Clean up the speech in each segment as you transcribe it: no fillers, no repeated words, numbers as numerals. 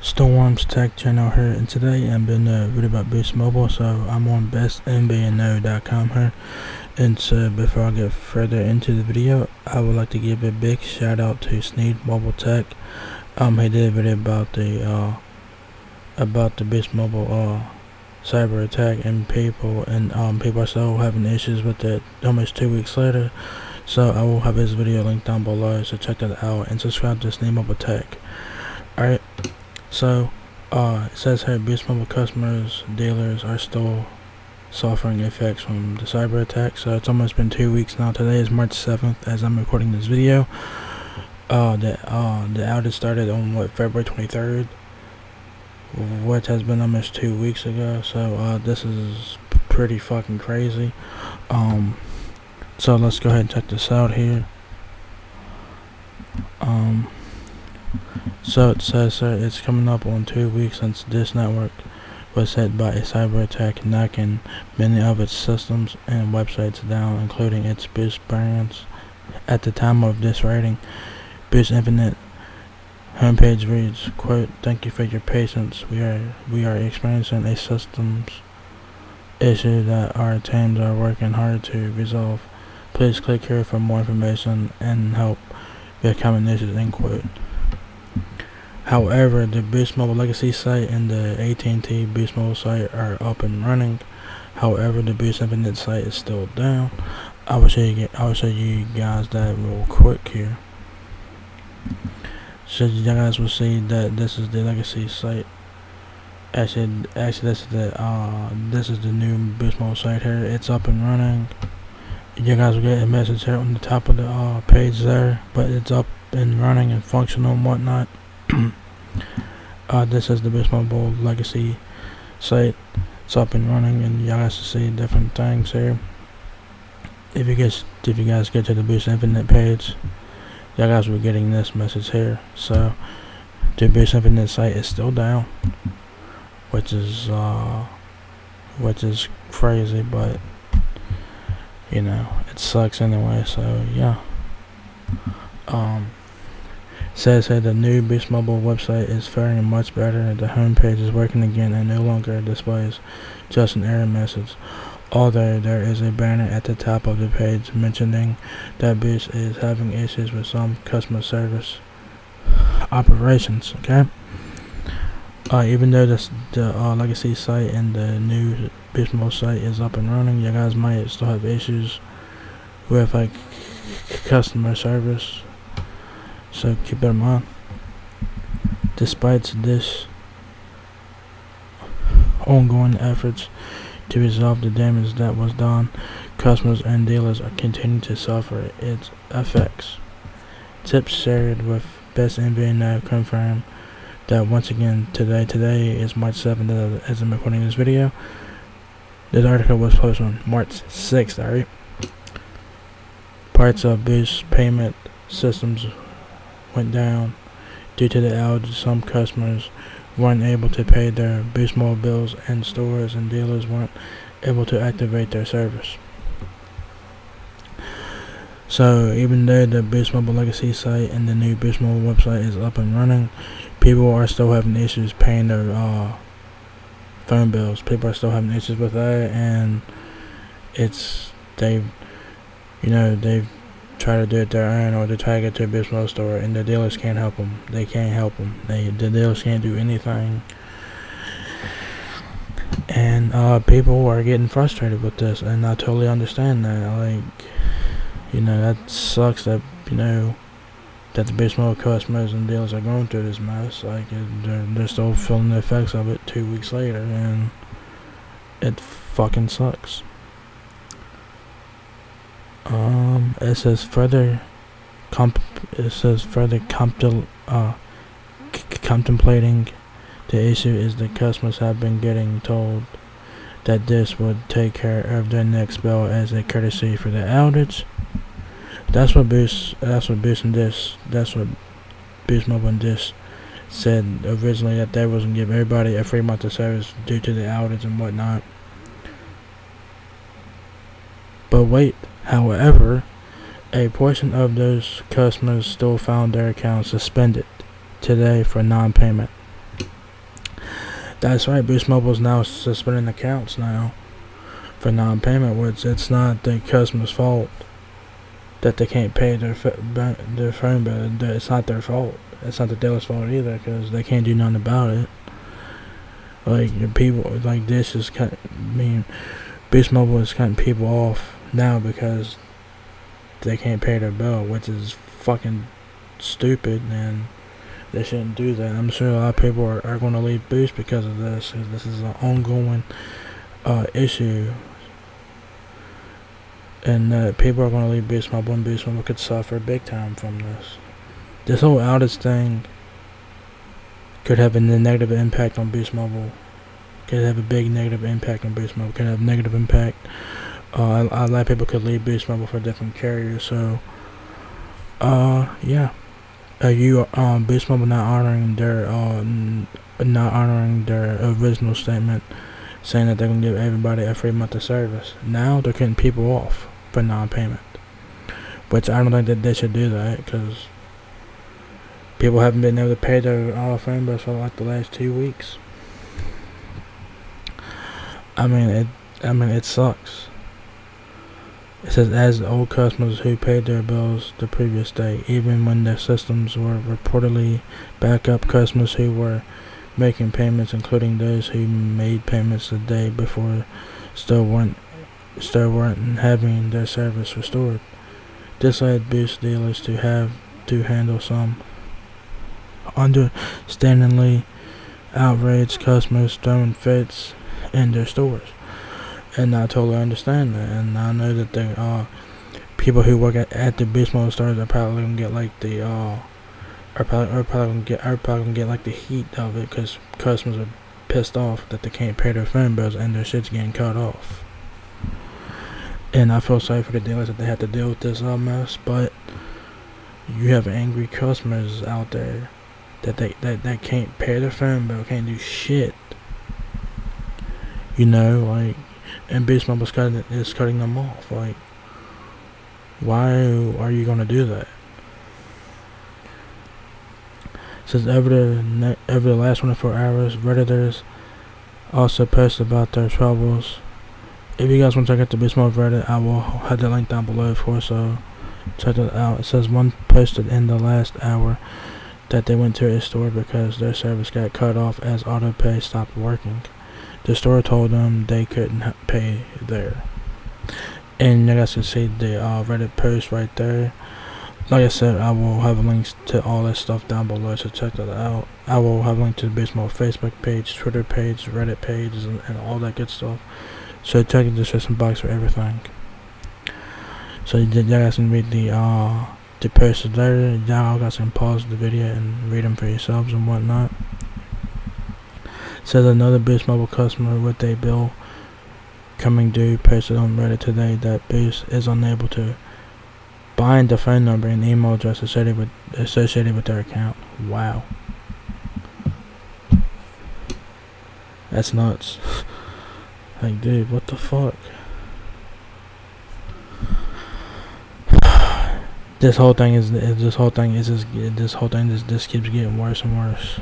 Storm's Tech channel here, and today I'm doing a video about Boost Mobile. So I'm on bestmbno.com here, and so before I get further into the video, I would like to give a big shout out to Sneed Mobile Tech. He did a video about the Boost Mobile cyber attack, and people are still having issues with it almost 2 weeks later. So I will have his video linked down below, so check that out and subscribe to Sneed Mobile Tech. Alright. So, it says here, Boost Mobile customers, dealers are still suffering effects from the cyber attack. So it's almost been 2 weeks now. Today is March 7th as I'm recording this video. The outage started on February 23rd, which has been almost 2 weeks ago. So this is pretty fucking crazy. So let's go ahead and check this out here. So it says it's coming up on 2 weeks since this network was hit by a cyber attack, knocking many of its systems and websites down, including its Boost brands. At the time of this writing, Boost Infinite homepage reads, quote, "Thank you for your patience. We are experiencing a systems issue that our teams are working hard to resolve. Please click here for more information and help with common issues," end quote. However, the Boost Mobile Legacy site and the AT&T Boost Mobile site are up and running. However, the Boost Infinite site is still down. I will show you guys that real quick here. So you guys will see that this is the Legacy site. Actually, this is the new Boost Mobile site here. It's up and running. You guys will get a message here on the top of the page there, but it's up and running and functional and whatnot. This is the Boost Mobile Legacy site. It's up and running, and you guys see different things here. If you guys get to the Boost Infinite page, you guys will be getting this message here. So the Boost Infinite site is still down, which is crazy, but you know, it sucks anyway. So yeah. Says here the new Boost Mobile website is faring much better. The home page is working again and no longer displays just an error message. Although there is a banner at the top of the page mentioning that Boost is having issues with some customer service operations. Okay. Even though the Legacy site and the new Boost Mobile site is up and running, you guys might still have issues with like customer service. So keep that in mind. Despite this ongoing efforts to resolve the damage that was done, customers and dealers are continuing to suffer its effects. Tips shared with Best MVNO confirm that once again today is March 7th as I'm recording this video. This article was posted on March 6th, alright? Parts of Boost payment systems went down due to the outage. Some customers weren't able to pay their Boost Mobile bills, and stores and dealers weren't able to activate their service. So even though the Boost Mobile Legacy site and the new Boost Mobile website is up and running, people are still having issues paying their phone bills. People are still having issues with that, and they've try to do it their own, or to try to get to a Boost Mobile store, and the dealers can't help them. They can't help them. The dealers can't do anything, and people are getting frustrated with this, and I totally understand that. Like, that sucks that that the Boost Mobile customers and dealers are going through this mess. Like, they're still feeling the effects of it 2 weeks later, and it fucking sucks. It says further contemplating the issue is the customers have been getting told that this would take care of their next bill as a courtesy for the outage. That's what Boost Mobile and Dish said originally, that they wasn't give everybody a free month of service due to the outage and whatnot. But wait, however, a portion of those customers still found their accounts suspended today for non-payment. That's right. Boost Mobile is now suspending accounts now for non-payment, which it's not the customer's fault that they can't pay their phone bill. It's not their fault. It's not the dealer's fault either, because they can't do nothing about it. Like, the people like this is Boost Mobile is cutting people off now because they can't pay their bill, which is fucking stupid, and they shouldn't do that. I'm sure a lot of people are going to leave Boost because of this. This is an ongoing issue, and people are going to leave Boost Mobile, and Boost Mobile could suffer big time from this. This whole outage thing could have a negative impact on Boost Mobile. Could have a big negative impact on Boost Mobile. Could have negative impact. A lot of people could leave Boost Mobile for different carriers. So, yeah. Boost Mobile not honoring their original statement, saying that they're gonna give everybody a free month of service. Now they're cutting people off for non-payment, which I don't think that they should do that, because people haven't been able to pay their phone bills for like the last 2 weeks. I mean, it sucks. It says, as old customers who paid their bills the previous day, even when their systems were reportedly back up, customers who were making payments, including those who made payments the day before, still weren't having their service restored. This led Boost dealers to have to handle some understandingly outraged customers throwing fits in their stores, and I totally understand that. And I know that the people who work at the Boost Mobile stores are probably gonna get like the are probably gonna get like the heat of it, because customers are pissed off that they can't pay their phone bills and their shit's getting cut off. And I feel sorry for the dealers that they have to deal with this mess, but you have angry customers out there that can't pay their phone bill, can't do shit. You know, like, and Boost Mobile is cutting them off. Like, why are you gonna do that? It says over the last 24 hours, Redditors also posted about their troubles. If you guys want to check out the Boost Mobile Reddit, I will have the link down below for, so check it out. It says one posted in the last hour that they went to a store because their service got cut off as autopay stopped working. The store told them they couldn't pay there. And you guys can see the Reddit post right there. Like I said, I will have links to all this stuff down below, so check that out. I will have links to the Boost Mobile Facebook page, Twitter page, Reddit pages, and all that good stuff. So check the description box for everything. So you guys can read the posts there. Y'all guys can pause the video and read them for yourselves and whatnot. Says another Boost Mobile customer with a bill coming due posted on Reddit today that Boost is unable to bind the phone number and email address associated with their account. Wow, that's nuts. Like, dude, what the fuck? This whole thing just keeps getting worse and worse.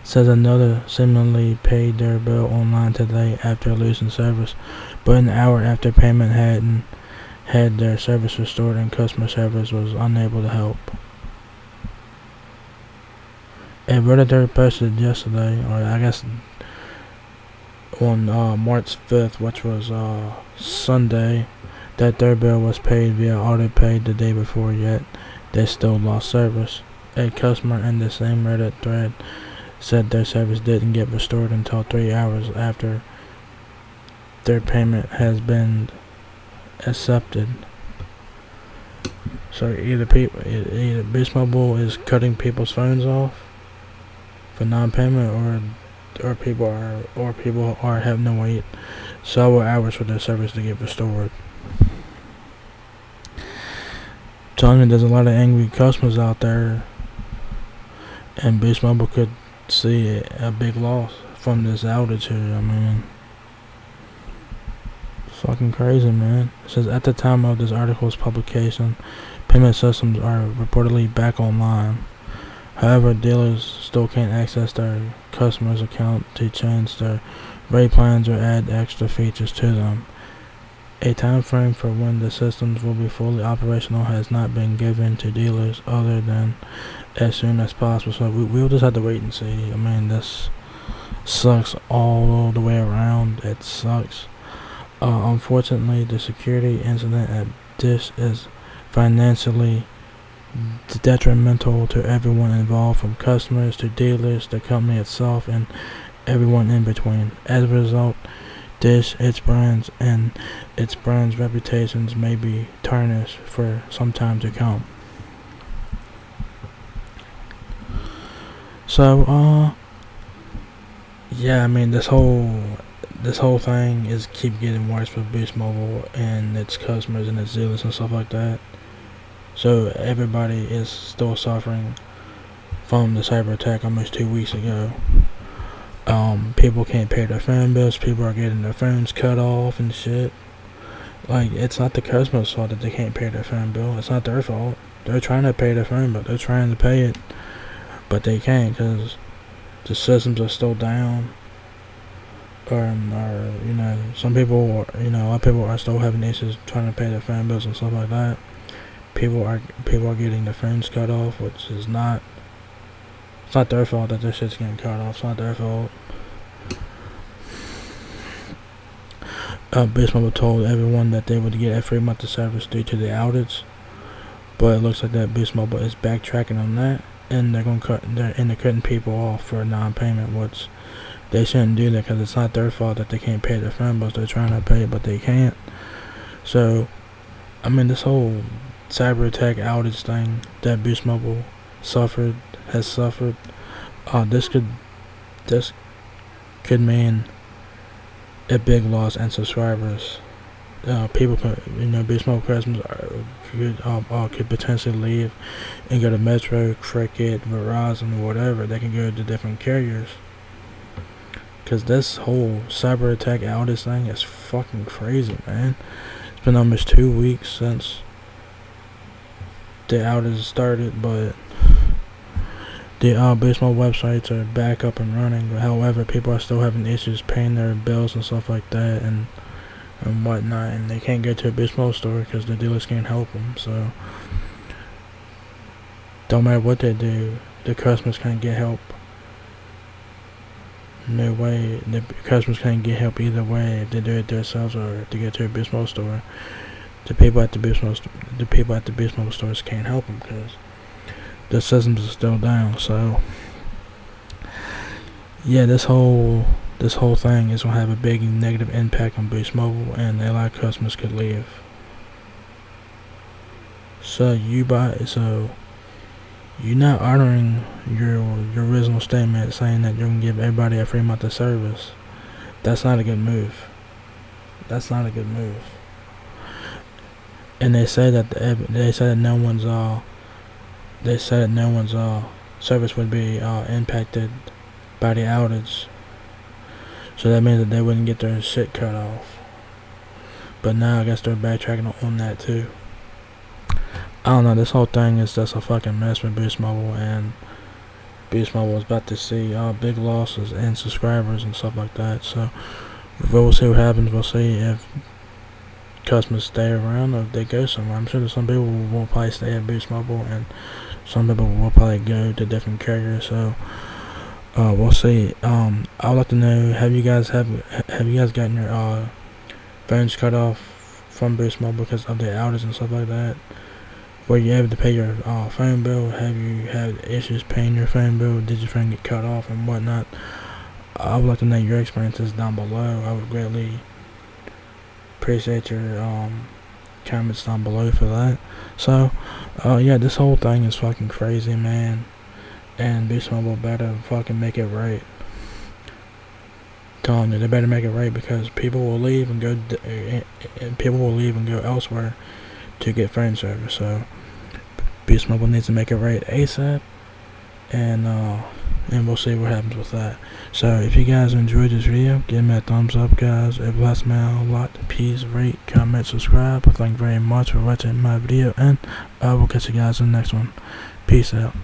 Says another similarly paid their bill online today after losing service, but an hour after payment hadn't had their service restored and customer service was unable to help. A Redditor posted yesterday, or I guess on March 5th, which was Sunday, that their bill was paid via autopay the day before, yet they still lost service. A customer in the same Reddit thread said their service didn't get restored until 3 hours after their payment has been accepted. So either Boost Mobile is cutting people's phones off for non-payment, or people are having to wait several hours for their service to get restored. Telling you, there's a lot of angry customers out there, and Boost Mobile could see a big loss from this outage here. I mean, fucking crazy, man. It says at the time of this article's publication, payment systems are reportedly back online. However, dealers still can't access their customers' account to change their rate plans or add extra features to them. A time frame for when the systems will be fully operational has not been given to dealers other than as soon as possible. So we'll just have to wait and see. I mean, this sucks all the way around. It sucks. Unfortunately, the security incident at Dish is financially detrimental to everyone involved, from customers to dealers, the company itself, and everyone in between. As a result, Dish, its brands, and its brands' reputations may be tarnished for some time to come. So, yeah, I mean, this whole thing is keep getting worse with Boost Mobile and its customers and its dealers and stuff like that. So everybody is still suffering from the cyber attack almost 2 weeks ago. People can't pay their phone bills. People are getting their phones cut off and shit. Like, it's not the customer's fault that they can't pay their phone bill. It's not their fault. They're trying to pay their phone bill. They're trying to pay it, but they can't because the systems are still down. Or you know, some people, a lot of people are still having issues trying to pay their phone bills and stuff like that. People are getting their phones cut off, which is not. It's not their fault that their shit's getting cut off. It's not their fault. Boost Mobile told everyone that they would get a free month of service due to the outage, but it looks like that Boost Mobile is backtracking on that, and they're cutting people off for non-payment, which they shouldn't do that because it's not their fault that they can't pay their phone bills. They're trying to pay it, but they can't. So, I mean, this whole cyber attack outage thing that Boost Mobile has suffered, this could mean a big loss in subscribers. People could, Boost Mobile customers could potentially leave and go to Metro, Cricket, Verizon, whatever. They can go to different carriers. Because this whole cyber attack outage thing is fucking crazy, man. It's been almost 2 weeks since the outage started, but the Boost Mobile websites are back up and running. However, people are still having issues paying their bills and stuff like that and whatnot, and they can't go to a Boost Mobile store because the dealers can't help them. So, don't matter what they do, the customers can't get help. No way, the customers can't get help either way if they do it themselves or to get to a Boost Mobile store. The people at the Boost Mobile stores can't help them because the systems are still down. So, yeah, this whole thing is gonna have a big negative impact on Boost Mobile, and a lot of customers could leave. So you're not honoring your original statement saying that you're gonna give everybody a free month of service. That's not a good move. That's not a good move. And they say that no one's service would be impacted by the outage. So that means that they wouldn't get their shit cut off. But now I guess they're backtracking on that too. I don't know, this whole thing is just a fucking mess with Boost Mobile, and Boost Mobile is about to see big losses in subscribers and stuff like that. So we'll see what happens. We'll see if customers stay around or if they go somewhere. I'm sure that some people will probably stay at Boost Mobile and some people will probably go to different carriers. So we'll see. I would like to know, have you guys gotten your phones cut off from Boost Mobile because of the outage and stuff like that? Were you able to pay your phone bill? Have you had issues paying your phone bill? Did your phone get cut off and whatnot? I would like to know your experiences down below. I would greatly appreciate your comments down below for that. So, yeah, this whole thing is fucking crazy, man. And Boost Mobile better fucking make it right. Telling you, they better make it right because people will leave and go elsewhere to get phone service. So Boost Mobile needs to make it right ASAP, and we'll see what happens with that. So if you guys enjoyed this video, give me a thumbs up, guys. It bless me a lot. Please rate, comment, subscribe. Thank you very much for watching my video, and I will catch you guys in the next one. Peace out.